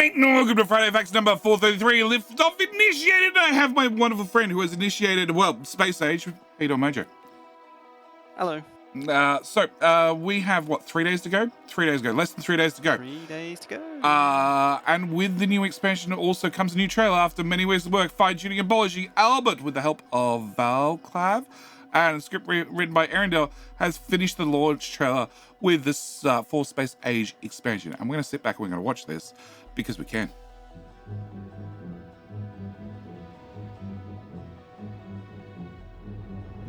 mate. No, good Friday facts number 433. Liftoff initiated. I have my wonderful friend who has initiated, well, Space Age. How you doing, Mojo? Hello. So we have, what, 3 days to go? 3 days to go. Less than 3 days to go. 3 days to go. And with the new expansion also comes a new trailer after many weeks of work, fine-tuning and polishing. Albert, with the help of Valclav and a script written by Arendelle, has finished the launch trailer with this full Space Age expansion. And we're going to sit back and we're going to watch this because we can.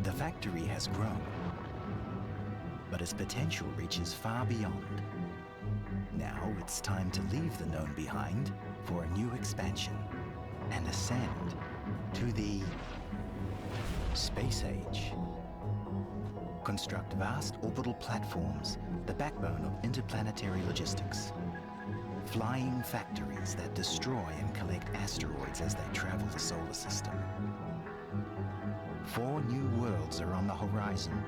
The factory has grown, but its potential reaches far beyond. Now it's time to leave the known behind for a new expansion and ascend to the Space Age. Construct vast orbital platforms, the backbone of interplanetary logistics. Flying factories that destroy and collect asteroids as they travel the solar system. 4 new worlds are on the horizon.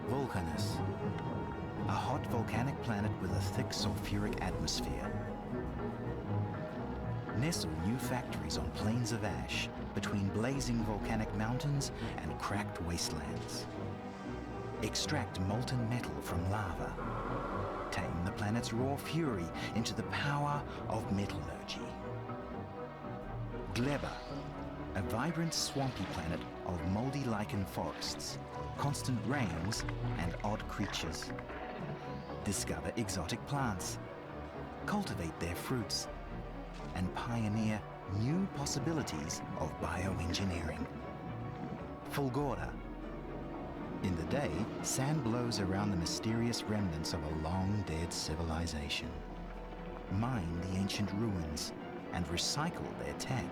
Vulcanus, a hot volcanic planet with a thick sulfuric atmosphere. Nestle new factories on plains of ash between blazing volcanic mountains and cracked wastelands. Extract molten metal from lava. Tame the planet's raw fury into the power of metallurgy. Gleba, a vibrant swampy planet of moldy lichen forests, constant rains, and odd creatures. Discover exotic plants, cultivate their fruits, and pioneer new possibilities of bioengineering. Fulgora. In the day, sand blows around the mysterious remnants of a long-dead civilization. Mine the ancient ruins and recycle their tech.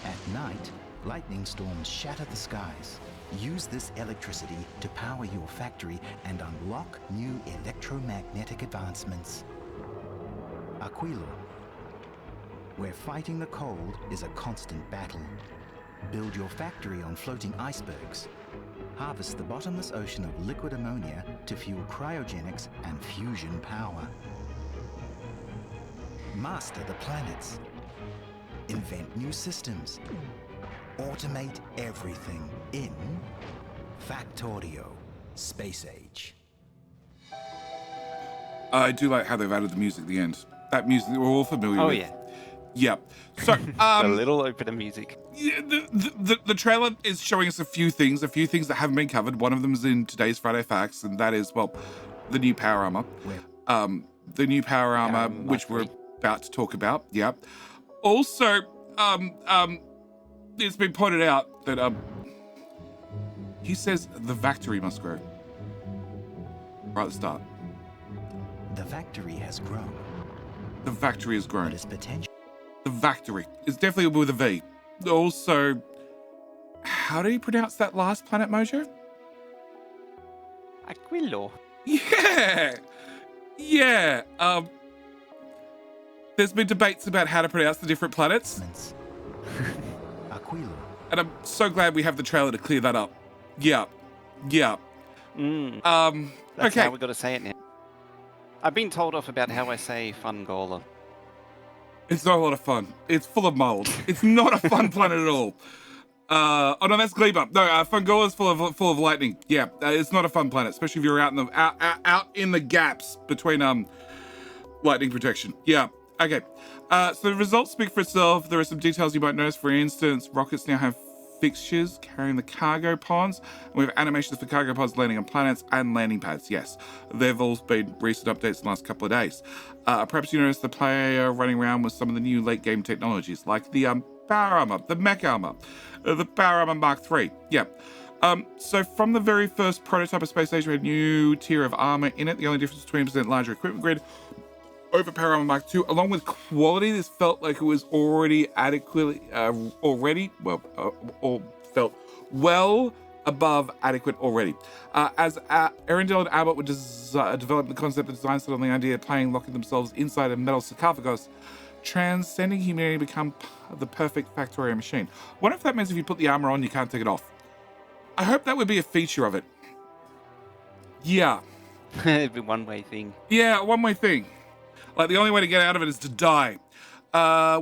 At night, lightning storms shatter the skies. Use this electricity to power your factory and unlock new electromagnetic advancements. Aquilo, where fighting the cold is a constant battle. Build your factory on floating icebergs. Harvest the bottomless ocean of liquid ammonia to fuel cryogenics and fusion power. Master the planets. Invent new systems. Automate everything in Factorio Space Age. I do like how they've added the music at the end. That music we're all familiar Oh, with. yeah. Yep. So, A little opener music. yeah, the trailer is showing us a few things that haven't been covered. One of them is in today's Friday Facts, and that is, well, the new power armor. The new power armor, which we're about to talk about. Yep. Also, it's been pointed out that he says the factory must grow. Right at the start. The factory has grown, The factory has grown. but its potential. The factory. It's definitely with a V. Also, how do you pronounce that last planet, Mojo? Aquilo. Yeah. Yeah. There's been debates about how to pronounce the different planets, Aquilo. and I'm so glad we have the trailer to clear that up. Yeah. Yeah. That's Okay. how we got to say it now. I've been told off about how I say Fungola. It's not a lot of fun. It's full of mold. It's not a fun planet at all. Oh no, that's Gleba. No, Fungola's full of lightning. Yeah, it's not a fun planet, especially if you're out in the gaps between lightning protection. Yeah. Okay. So the results speak for itself. There are some details you might notice. For instance, rockets now have fixtures carrying the cargo pods. And we have animations for cargo pods landing on planets and landing pads. Yes, they've all been recent updates in the last couple of days. Perhaps you noticed the player running around with some of the new late game technologies, like the power armor, the mech armor, the power armor Mark III. Yeah. So from the very first prototype of Space Age, we had a new tier of armor in it. The only difference between % larger equipment grid over Power Armor Mark II, along with quality, this felt like it was already adequately, felt well above adequate already. As Arendelle and Albert would develop the concept and design set on the idea of playing locking themselves inside a metal sarcophagus, transcending humanity to become the perfect Factorio machine. Wonder if that means if you put the armor on, you can't take it off. I hope that would be a feature of it. Yeah. It'd be one-way thing. Yeah, one-way thing. Like, the only way to get out of it is to die.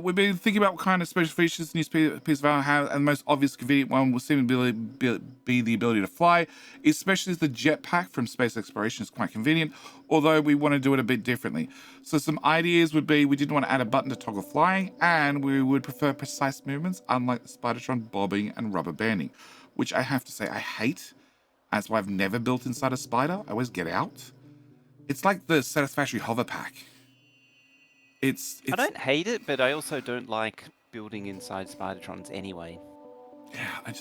We've been thinking about what kind of special features the new piece of armor has, and the most obvious convenient one will seem to be the ability to fly, especially as the jetpack from space exploration is quite convenient, although we want to do it a bit differently. So some ideas would be we didn't want to add a button to toggle flying, and we would prefer precise movements, unlike the Spidertron bobbing and rubber banding, which I have to say I hate. That's why I've never built inside a spider. I always get out. It's like the Satisfactory hover pack. It's I don't hate it, but I also don't like building inside Spidertrons anyway. Yeah,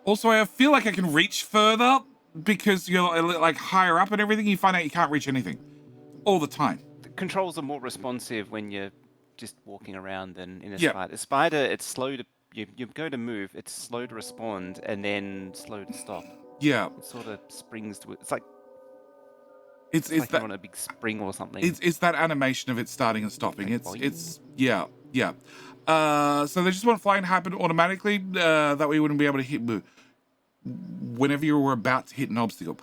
Also, I feel like I can reach further because you're like higher up and everything. You find out you can't reach anything all the time. The controls are more responsive when you're just walking around than in a Yeah. spider. A spider, it's slow to you go to move, it's slow to respond, and then slow to stop. Yeah, It sort of springs to it. It's like it's like that you're on a big spring or something. it's that animation of it starting and stopping. Like It's yeah. So they just want flying to happen automatically. That way you wouldn't be able to hit whenever you were about to hit an obstacle.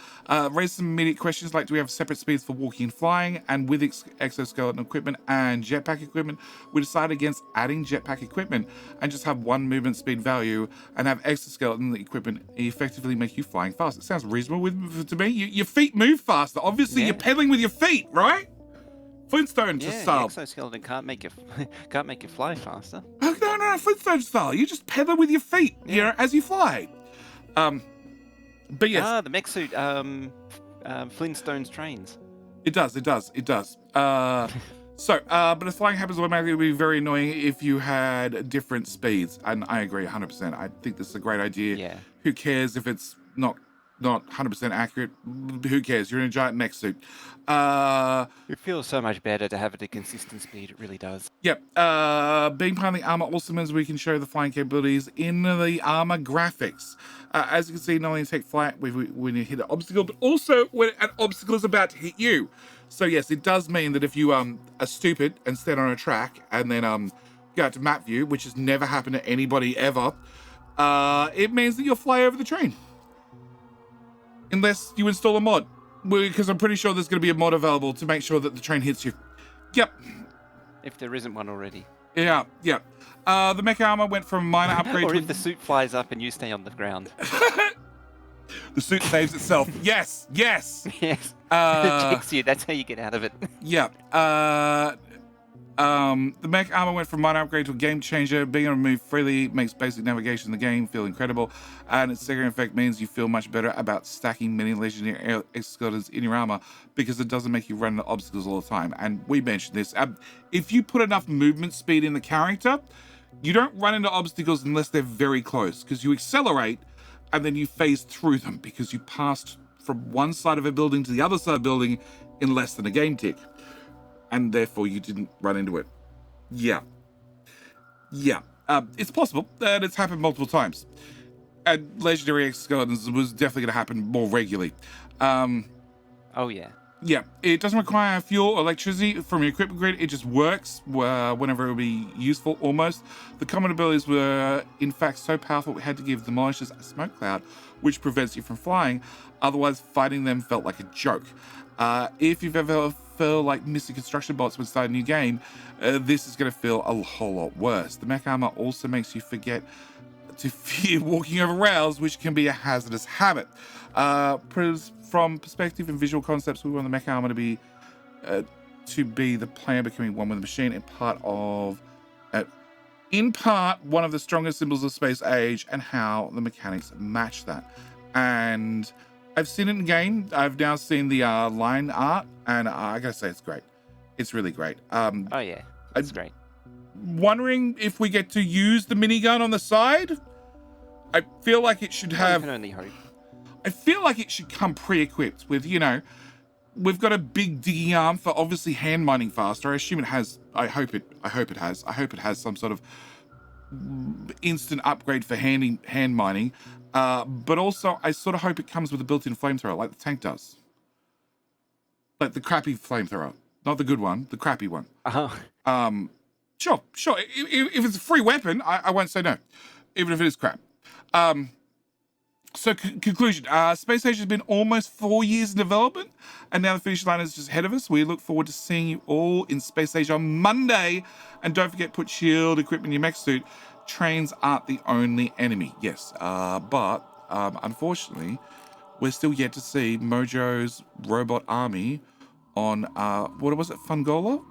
Raise some immediate questions like, do we have separate speeds for walking and flying? And with exoskeleton equipment and jetpack equipment, we decided against adding jetpack equipment and just have one movement speed value and have exoskeleton equipment effectively make you flying fast. It sounds reasonable to me. Your feet move faster. Obviously, you're pedaling with your feet, right? Flintstone style. Exoskeleton can't make you fly faster. No, Flintstone style. You just pedal with your feet, you know, as you fly. But yes. The mech suit, Flintstone's trains. It does. But if flying happens automatically, it would be very annoying if you had different speeds. And I agree 100%. I think this is a great idea. Yeah. Who cares if it's not 100% accurate? Who cares? You're in a giant mech suit. It feels so much better to have it at consistent speed. It really does. Yep. Being part of the armor also means we can show the flying capabilities in the armor graphics. As you can see, not only take flight when you hit an obstacle, but also when an obstacle is about to hit you. So yes, it does mean that if you are stupid and stand on a track and then go out to map view, which has never happened to anybody ever, it means that you'll fly over the train. Unless you install a mod. Because I'm pretty sure there's going to be a mod available to make sure that the train hits you. Yep. If there isn't one already. Yeah. The mecha armor went from minor upgrade or to... if the suit flies up and you stay on the ground. The suit saves itself. Yes. Yes. It ejects you. That's how you get out of it. Yeah. The mech armor went from minor upgrade to a game changer. Being able to move freely makes basic navigation in the game feel incredible, and its second effect means you feel much better about stacking many legendary exoskeletons in your armor because it doesn't make you run into obstacles all the time. And we mentioned this. If you put enough movement speed in the character, you don't run into obstacles unless they're very close, because you accelerate and then you phase through them because you passed from one side of a building to the other side of the building in less than a game tick. And therefore you didn't run into it. Yeah. It's possible that it's happened multiple times. And legendary exoskeletons was definitely going to happen more regularly. Oh, yeah. Yeah, it doesn't require fuel or electricity from your equipment grid. It just works whenever it will be useful, almost. The common abilities were, in fact, so powerful we had to give demolishers a smoke cloud, which prevents you from flying. Otherwise, fighting them felt like a joke. If you've ever felt like missing construction bots when starting a new game, this is going to feel a whole lot worse. The mech armor also makes you forget to fear walking over rails, which can be a hazardous habit. From perspective and visual concepts, we want the mech armor to be the player becoming one with the machine, in part one of the strongest symbols of space age, and how the mechanics match that. And I've seen it in game. I've now seen the line art, and I gotta say it's great. It's really great. Oh yeah, it's great. Wondering if we get to use the minigun on the side. I feel like it should have. I can only hope. I feel like it should come pre-equipped with, we've got a big digging arm for obviously hand mining faster. I assume it has. I hope it has some sort of instant upgrade for hand mining. But also, I sort of hope it comes with a built-in flamethrower, like the tank does. Like the crappy flamethrower, not the good one, the crappy one. Sure. If it's a free weapon, I won't say no, even if it is crap. So conclusion, Space Age has been almost 4 years in development, and now the finish line is just ahead of us. We look forward to seeing you all in Space Age on Monday. And don't forget, put shield equipment in your mech suit. Trains aren't the only enemy. Yes, but unfortunately, we're still yet to see Mojo's robot army on, what was it, Fungola?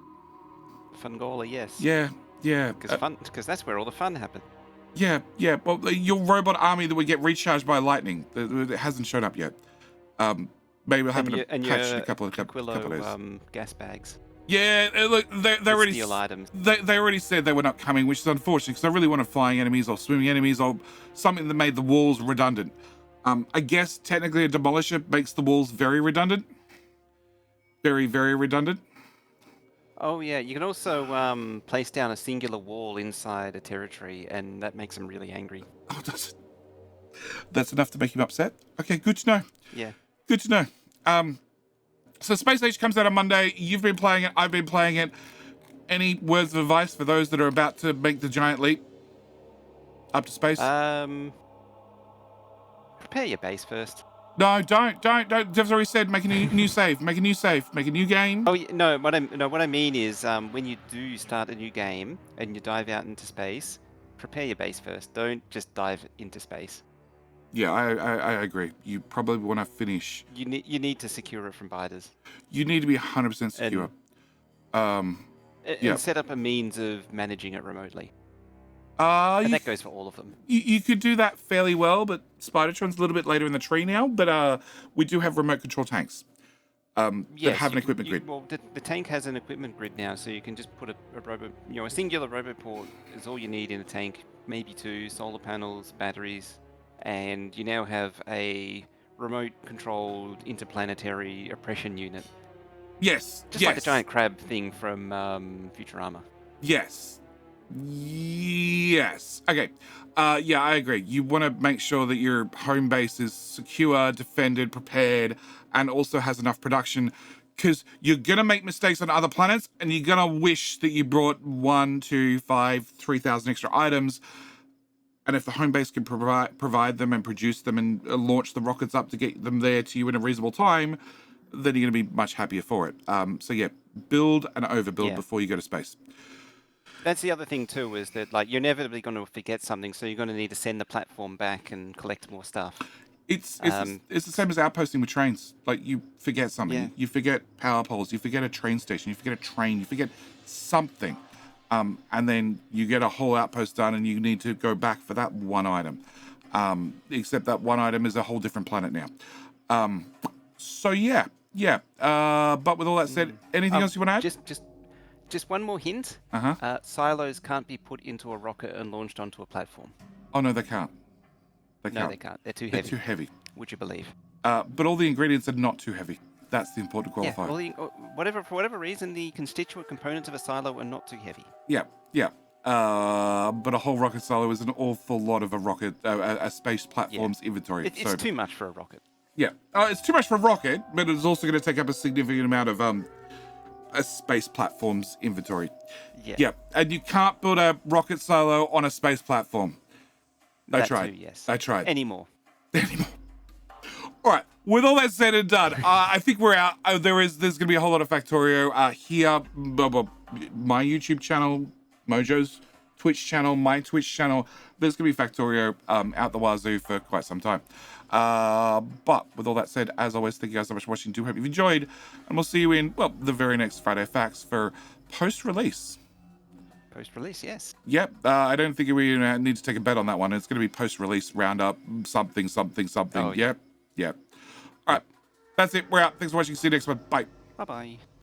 Fungola, yes. Yeah. Because that's where all the fun happened. Yeah. Well, your robot army that would get recharged by lightning, it hasn't shown up yet. Maybe we'll happen to patch in a couple of days. Gas bags. Yeah, look, they already steal items. They already said they were not coming, which is unfortunate because I really wanted flying enemies or swimming enemies or something that made the walls redundant. I guess technically a demolisher makes the walls very redundant. Very, very redundant. Oh yeah, you can also place down a singular wall inside a territory, and that makes them really angry. Oh, that's enough to make him upset? Okay, good to know. Yeah. Good to know. So Space Age comes out on Monday. You've been playing it. I've been playing it. Any words of advice for those that are about to make the giant leap up to space? Prepare your base first. No, don't. Dev's already said make a new save. Make a new save. Make a new game. Oh no, what I mean is when you do start a new game and you dive out into space, prepare your base first. Don't just dive into space. Yeah, I agree. You probably want to finish. You need to secure it from biters. You need to be 100% secure. And set up a means of managing it remotely. And that goes for all of them. You could do that fairly well, but Spidertron's a little bit later in the tree now. But we do have remote control tanks that have an equipment grid. Well, the tank has an equipment grid now, so you can just put a singular roboport is all you need in a tank. Maybe 2 solar panels, batteries, and you now have a remote-controlled interplanetary oppression unit. Yes. Just like a giant crab thing from Futurama. Yes. Okay. Yeah, I agree. You want to make sure that your home base is secure, defended, prepared, and also has enough production, because you're going to make mistakes on other planets, and you're going to wish that you brought 1, 2, 5, 3,000 extra items. And if the home base can provide them and produce them and launch the rockets up to get them there to you in a reasonable time, then you're going to be much happier for it. So yeah, build and overbuild before you go to space. That's the other thing too, is that like you're inevitably going to forget something, so you're going to need to send the platform back and collect more stuff. It's the same as outposting with trains. Like you forget something, you forget power poles, you forget a train station, you forget a train, you forget something, and then you get a whole outpost done, and you need to go back for that one item. Except that one item is a whole different planet now. So yeah. But with all that said, anything else you want to add? Just one more hint. Silos can't be put into a rocket and launched onto a platform. Oh, no, they can't. They can't. They're too heavy. They're too heavy. Would you believe? But all the ingredients are not too heavy. That's the important qualifier. Yeah, for whatever reason, the constituent components of a silo are not too heavy. Yeah. But a whole rocket silo is an awful lot of a space platform's inventory. It's too much for a rocket. Yeah. It's too much for a rocket, but it's also going to take up a significant amount of a space platform's inventory. Yeah. And you can't build a rocket silo on a space platform. I tried. Yes. I tried. Anymore. All right. With all that said and done, I think we're out. There's going to be a whole lot of Factorio here. My YouTube channel, Mojo's Twitch channel, my Twitch channel. There's going to be Factorio out the wazoo for quite some time. But with all that said, as always, thank you guys so much for watching. Do hope you've enjoyed, and we'll see you in the very next Friday Facts for post-release. Post-release, yes. Yep. I don't think we need to take a bet on that one. It's going to be post-release roundup, something. Oh, Yep. All right. That's it. We're out. Thanks for watching. See you next one. Bye. Bye-bye.